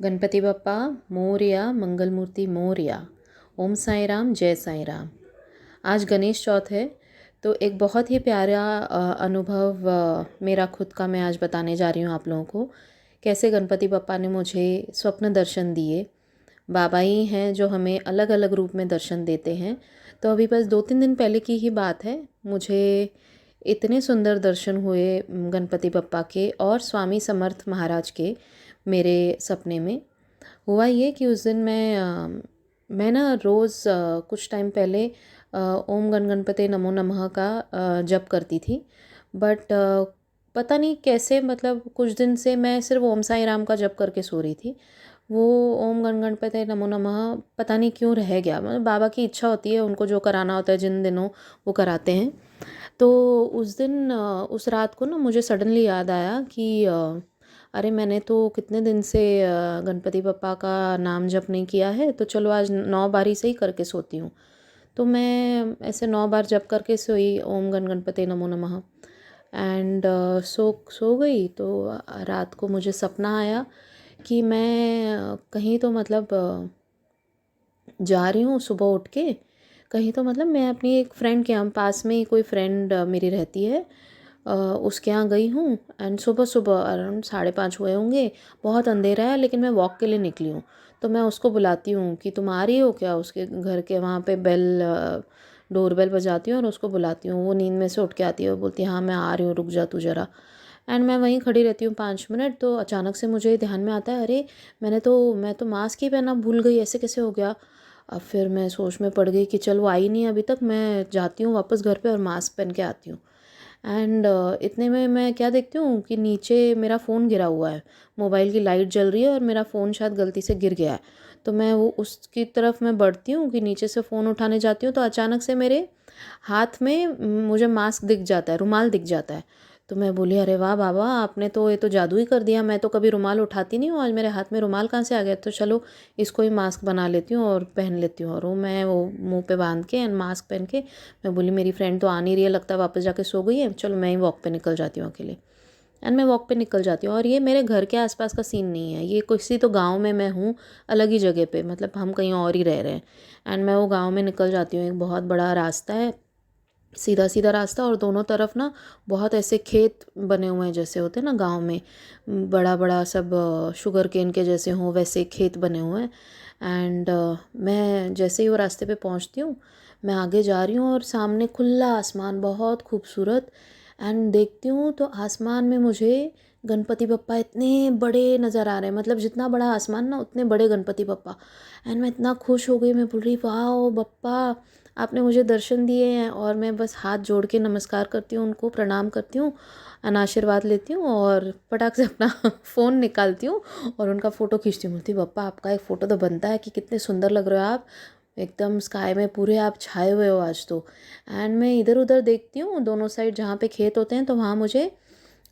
गणपति बप्पा मोरया, मंगल मूर्ति मोरया। ओम साई राम, जय साई राम। आज गणेश चौथ है, तो एक बहुत ही प्यारा अनुभव मेरा खुद का मैं आज बताने जा रही हूँ आप लोगों को। कैसे गणपति बप्पा ने मुझे स्वप्न दर्शन दिए। बाबा ही हैं जो हमें अलग अलग रूप में दर्शन देते हैं। तो अभी बस 2-3 दिन पहले की ही बात है, मुझे इतने सुंदर दर्शन हुए गणपति बप्पा के और स्वामी समर्थ महाराज के मेरे सपने में। हुआ ये कि उस दिन मैं ना रोज़ कुछ टाइम पहले ओम गण गणपते नमो नमः का जप करती थी। बट पता नहीं कैसे, मतलब कुछ दिन से मैं सिर्फ ओम साई राम का जप करके सो रही थी। वो ओम गण गणपते नमो नमः पता नहीं क्यों रह गया। मतलब बाबा की इच्छा होती है, उनको जो कराना होता है जिन दिनों वो कराते हैं। तो उस दिन उस रात को ना मुझे सडनली याद आया कि अरे मैंने तो कितने दिन से गणपति बप्पा का नाम जप नहीं किया है, तो चलो आज 9 बारी से ही करके सोती हूँ। तो मैं ऐसे 9 बार जप करके सोई ओम गण गणपते नमो नमः। एंड सो गई। तो रात को मुझे सपना आया कि मैं कहीं तो मतलब जा रही हूँ सुबह उठ के। कहीं तो मतलब मैं अपनी एक फ्रेंड के यहाँ, पास में ही कोई फ्रेंड मेरी रहती है, उसके यहाँ गई हूँ। एंड सुबह सुबह अराउंड 5:30 हुए होंगे। बहुत अंधेरा है लेकिन मैं वॉक के लिए निकली हूँ। तो मैं उसको बुलाती हूँ कि तुम आ रही हो क्या। उसके घर के वहाँ पे डोर बेल बजाती हूँ और उसको बुलाती हूँ। वो नींद में से उठ के आती है और बोलती है हाँ मैं आ रही हूँ, रुक जा तू ज़रा। एंड मैं वहीं खड़ी रहती हूँ 5 मिनट। तो अचानक से मुझे ध्यान में आता है, अरे मैं तो मास्क ही पहना भूल गई, ऐसे कैसे हो गया। अब फिर मैं सोच में पड़ गई कि चल वो आई नहीं अभी तक, मैं जाती हूँ वापस घर पे और मास्क पहन के आती हूँ। एंड इतने में मैं क्या देखती हूँ कि नीचे मेरा फ़ोन गिरा हुआ है। मोबाइल की लाइट जल रही है और मेरा फ़ोन शायद गलती से गिर गया है। तो मैं वो उसकी तरफ मैं बढ़ती हूँ कि नीचे से फ़ोन उठाने जाती हूँ, तो अचानक से मेरे हाथ में मुझे मास्क दिख जाता है, रुमाल दिख जाता है। तो मैं बोली अरे वाह बाबा, आपने तो ये तो जादू ही कर दिया। मैं तो कभी रुमाल उठाती नहीं हूँ, आज मेरे हाथ में रुमाल कहाँ से आ गया। तो चलो इसको ही मास्क बना लेती हूँ और पहन लेती हूँ। और वो मुंह पे बांध के एंड मास्क पहन के मैं बोली मेरी फ्रेंड तो आ नहीं रही है, लगता है वापस जाके सो गई है, चलो मैं ही वॉक पे निकल जाती हूँ अकेले। एंड मैं वॉक पे निकल जाती हूँ। और ये मेरे घर के आसपास का सीन नहीं है, ये किसी तो गांव में मैं हूँ, अलग ही जगह पे, मतलब हम कहीं और ही रह रहे हैं। एंड मैं वो गांव में निकल जाती हूँ। एक बहुत बड़ा रास्ता है, सीधा सीधा रास्ता, और दोनों तरफ ना बहुत ऐसे खेत बने हुए हैं, जैसे होते हैं ना गांव में, बड़ा बड़ा सब शुगर केन के जैसे हों वैसे खेत बने हुए हैं। एंड मैं जैसे ही वो रास्ते पे पहुंचती हूँ, मैं आगे जा रही हूँ और सामने खुला आसमान बहुत खूबसूरत। एंड देखती हूँ तो आसमान में मुझे गणपति बप्पा इतने बड़े नज़र आ रहे हैं, मतलब जितना बड़ा आसमान ना उतने बड़े गणपति बप्पा। एंड मैं इतना खुश हो गई, मैं बोल रही वाह बप्पा, आपने मुझे दर्शन दिए हैं। और मैं बस हाथ जोड़ के नमस्कार करती हूँ, उनको प्रणाम करती हूँ, आशीर्वाद लेती हूँ और फटाक से अपना फ़ोन निकालती हूँ और उनका फ़ोटो खींचती हूँ। बोलती बप्पा आपका एक फ़ोटो तो बनता है कि कितने सुंदर लग रहे हो आप, एकदम स्काई में पूरे आप छाए हुए हो आज तो। एंड मैं इधर उधर देखती हूँ, दोनों साइड जहाँ पे खेत होते हैं, तो वहाँ मुझे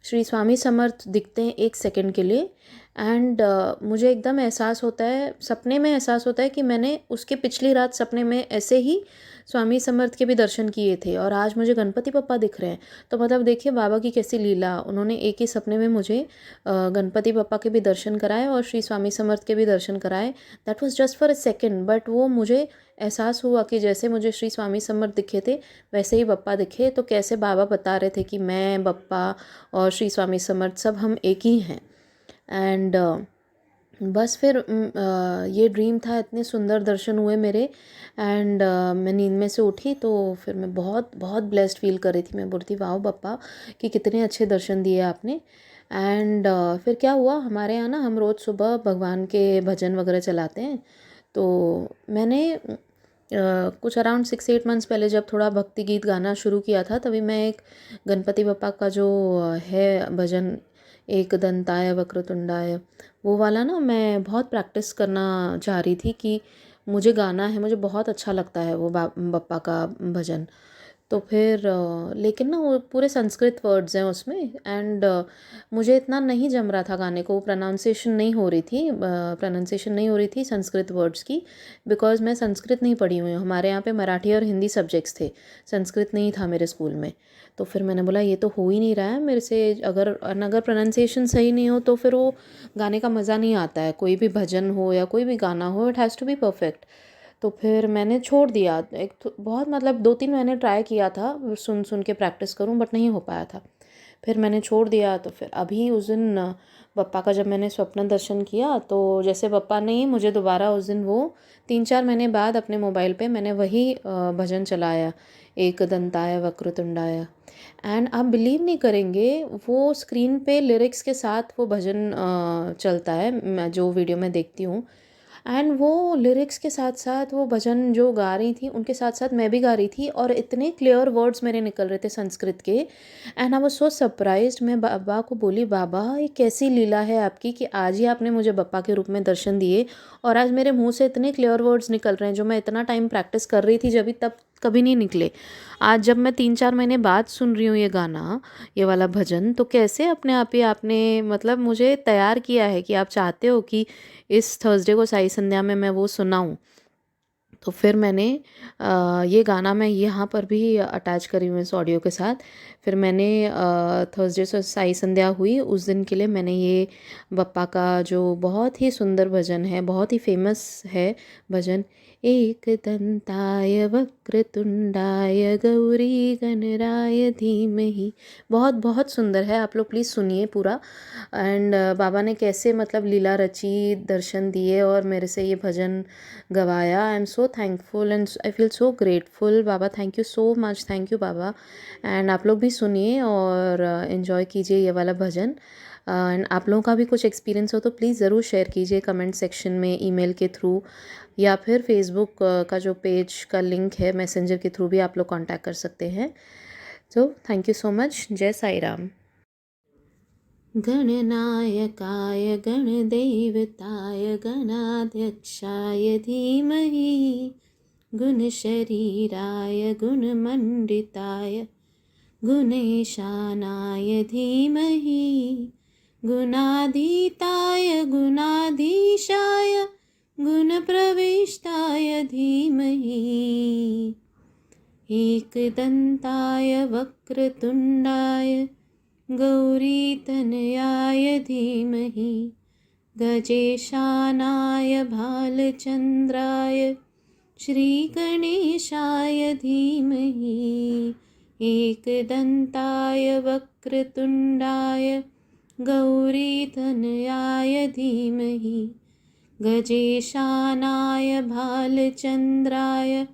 श्री स्वामी समर्थ दिखते हैं 1 सेकंड के लिए। एंड मुझे एकदम एहसास होता है, सपने में एहसास होता है कि मैंने उसके पिछली रात सपने में ऐसे ही स्वामी समर्थ के भी दर्शन किए थे और आज मुझे गणपति बप्पा दिख रहे हैं। तो मतलब देखिए बाबा की कैसी लीला, उन्होंने एक ही सपने में मुझे गणपति बप्पा के भी दर्शन कराए और श्री स्वामी समर्थ के भी दर्शन कराए। That was just for a second, but वो मुझे एहसास हुआ कि जैसे मुझे श्री स्वामी समर्थ दिखे थे वैसे ही बप्पा दिखे। तो कैसे बाबा बता रहे थे कि मैं, बप्पा और श्री स्वामी समर्थ सब हम एक ही हैं। एंड बस फिर ये ड्रीम था, इतने सुंदर दर्शन हुए मेरे। एंड मैं नींद में से उठी तो फिर मैं बहुत बहुत ब्लेस्ड फील कर रही थी। मैं बोलती वाह बप्पा कि कितने अच्छे दर्शन दिए आपने। एंड फिर क्या हुआ, हमारे यहाँ ना हम रोज़ सुबह भगवान के भजन वगैरह चलाते हैं। तो मैंने कुछ अराउंड 6-8 मंथ्स पहले जब थोड़ा भक्ति गीत गाना शुरू किया था, तभी मैं एक गणपति बप्पा का जो है भजन, एक दंताय वक्रतुंडाय, वो वाला ना मैं बहुत प्रैक्टिस करना चाह रही थी कि मुझे गाना है, मुझे बहुत अच्छा लगता है वो बप्पा का भजन। तो फिर लेकिन ना वो पूरे संस्कृत वर्ड्स हैं उसमें, एंड मुझे इतना नहीं जम रहा था गाने को, प्रोनाउंसिएशन नहीं हो रही थी संस्कृत वर्ड्स की, बिकॉज़ मैं संस्कृत नहीं पढ़ी हुई हूँ। हमारे यहाँ पे मराठी और हिंदी सब्जेक्ट्स थे, संस्कृत नहीं था मेरे स्कूल में। तो फिर मैंने बोला ये तो हो ही नहीं रहा है मेरे से, अगर प्रोनाउंसिएशन सही नहीं हो तो फिर वो गाने का मज़ा नहीं आता है। कोई भी भजन हो या कोई भी गाना हो, it has to be perfect. तो फिर मैंने छोड़ दिया। एक तो बहुत मतलब 2-3 महीने ट्राई किया था सुन सुन के प्रैक्टिस करूं, बट नहीं हो पाया था। फिर मैंने छोड़ दिया। तो फिर अभी उस दिन पप्पा का जब मैंने स्वप्न दर्शन किया, तो जैसे पप्पा ने मुझे दोबारा उस दिन वो 3-4 महीने बाद अपने मोबाइल पे मैंने वही भजन चलाया, एक दंताय वक्रतुंडाय। एंड आप बिलीव नहीं करेंगे, वो स्क्रीन पे लिरिक्स के साथ वो भजन चलता है, जो वीडियो मैं देखती हूँ। एंड वो लिरिक्स के साथ साथ वो भजन जो गा रही थी उनके साथ साथ मैं भी गा रही थी, और इतने क्लियर वर्ड्स मेरे निकल रहे थे संस्कृत के। And I was so surprised. मैं बाबा को बोली, बाबा ये कैसी लीला है आपकी कि आज ही आपने मुझे बप्पा के रूप में दर्शन दिए, और आज मेरे मुंह से इतने क्लियर वर्ड्स निकल रहे हैं जो मैं इतना टाइम प्रैक्टिस कर रही थी जब भी, तब कभी नहीं निकले। आज जब मैं 3-4 महीने बाद सुन रही हूँ ये गाना, ये वाला भजन, तो कैसे अपने आप ही आपने मतलब मुझे तैयार किया है कि आप चाहते हो कि इस थर्सडे को साई संध्या में मैं वो सुनाऊँ। तो फिर मैंने ये गाना मैं यहाँ पर भी अटैच करी हूँ इस ऑडियो के साथ। फिर मैंने थर्सडे से साई संध्या हुई उस दिन के लिए मैंने ये बप्पा का जो बहुत ही सुंदर भजन है, बहुत ही फेमस है भजन, एक दंताय वक्रतुंडाय गौरी गणराय धीमहि, बहुत बहुत सुंदर है। आप लोग प्लीज़ सुनिए पूरा। एंड बाबा ने कैसे मतलब लीला रची, दर्शन दिए और मेरे से ये भजन गवाया। I am so thankful and I feel so grateful. बाबा thank you so much, thank you बाबा। एंड आप लोग भी सुनिए और इन्जॉय कीजिए ये वाला भजन। एंड आप लोगों का भी कुछ एक्सपीरियंस हो तो प्लीज़ ज़रूर शेयर कीजिए कमेंट सेक्शन में, ईमेल के थ्रू, या फिर फेसबुक का जो पेज का लिंक है मैसेंजर के थ्रू भी आप लोग कांटेक्ट कर सकते हैं। तो थैंक यू सो मच। जय साई राम। गणनायकाय गणदेवताय गणाध्यक्षाय धीमहि, गुणशरीराय गुणमण्डिताय गुणेशानाय धीमहि, गुणाधीताय गुणाधीशाय गुणप्रविष्टाय धीमहि, एकदन्ताय वक्रतुण्डाय गौरीतनयाय धीमहि, गजेशानाय भालचन्द्राय श्रीगणेशाय धीमहि, एकदन्ताय वक्रतुण्डाय गौरीतनयाय धीमहि, गजेशानाय भालचन्द्राय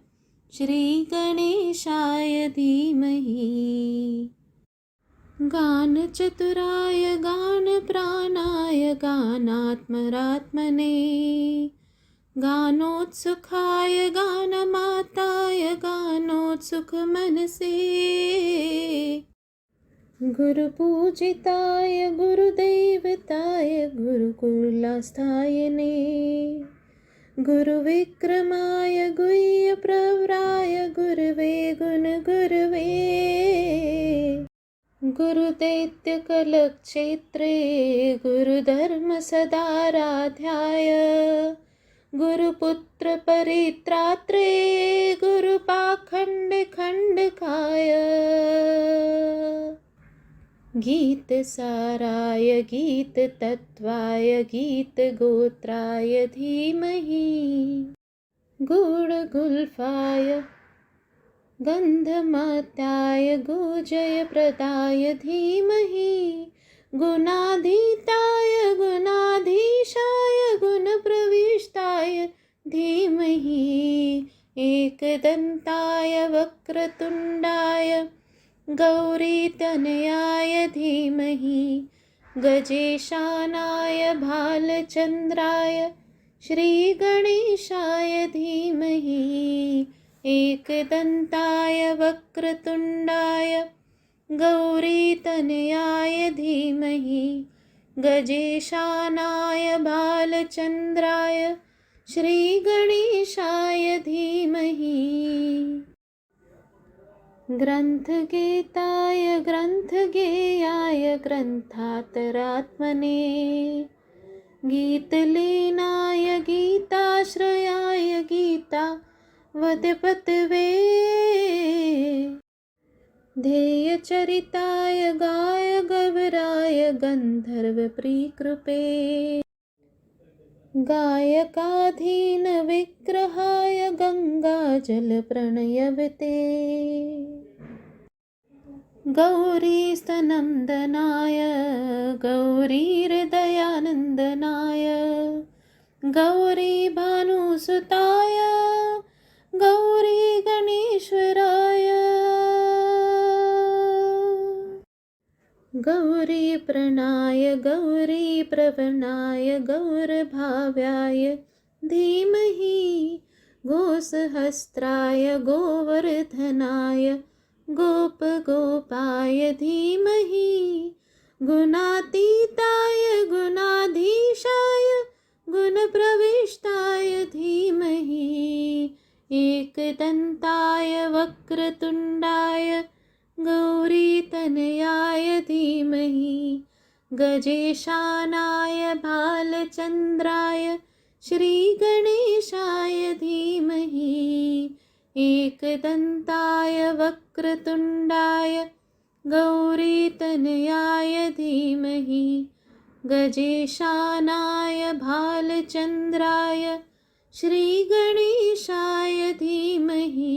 श्रीगणेशाय धीमहि, गानचतुराय गानप्राणाय गानात्मरात्मने, गानोत्सुखाय गानमाताय गानोत्सुकमनसे, गुरुपूजिताय गुरुदैवताय गुरुकुलास्थायने, गुरुविक्रमाय गुह्यप्रवराय गुरवे गुणगुरवे, गुरुदैत्यकलक्षेत्रे गुरुधर्मसदाराध्याय, गुरुपुत्रपरित्रात्रे गुरुपाखण्डखण्डकाय, गीतसाराय गीततत्त्वाय गीतगोत्राय धीमहि, गुणगुल्फाय गन्धमात्याय गुजयप्रदाय धीमहि, गुणाधीताय गुणाधीशाय गुणप्रविष्टाय धीमहि, एकदन्ताय वक्रतुण्डाय गौरीतनयाय धीमहि, गजेशानाय भालचन्द्राय श्रीगणेशाय धीमहि, एकदन्ताय वक्रतुण्डाय गौरीतनयाय धीमहि, गजेशानाय भालचन्द्राय श्रीगणेशाय धीमहि, ग्रन्थगेताय ग्रन्थगेयाय ग्रन्थातरात्मने गीतलीनाय गीताश्रयाय गीतावद्पतवे ध्येयचरिताय गायगवराय गन्धर्वप्रीकृपे गायकाधीनविग्रहाय गङ्गाजलप्रणयवते गौरीस्तनन्दनाय गौरीहृदयानन्दनाय गौरीभानुसुताय गौरीगणेश्वराय गौरीप्रणाय गौरीप्रवणाय गौरभाव्याय धीमहि गोसहस्राय गोवर्धनाय गोपगोपाय धीमहि गुणातीताय गुणाधीशाय गुणप्रविष्टाय धीमहि एकदन्ताय वक्रतुण्डाय गौरीतनयाय धीमहि गजेशानाय भालचन्द्राय श्रीगणेशाय धीमहि एकदन्ताय वक्रतुण्डाय गौरीतनयाय धीमहि गजेशानाय भालचन्द्राय श्रीगणेशाय धीमहि।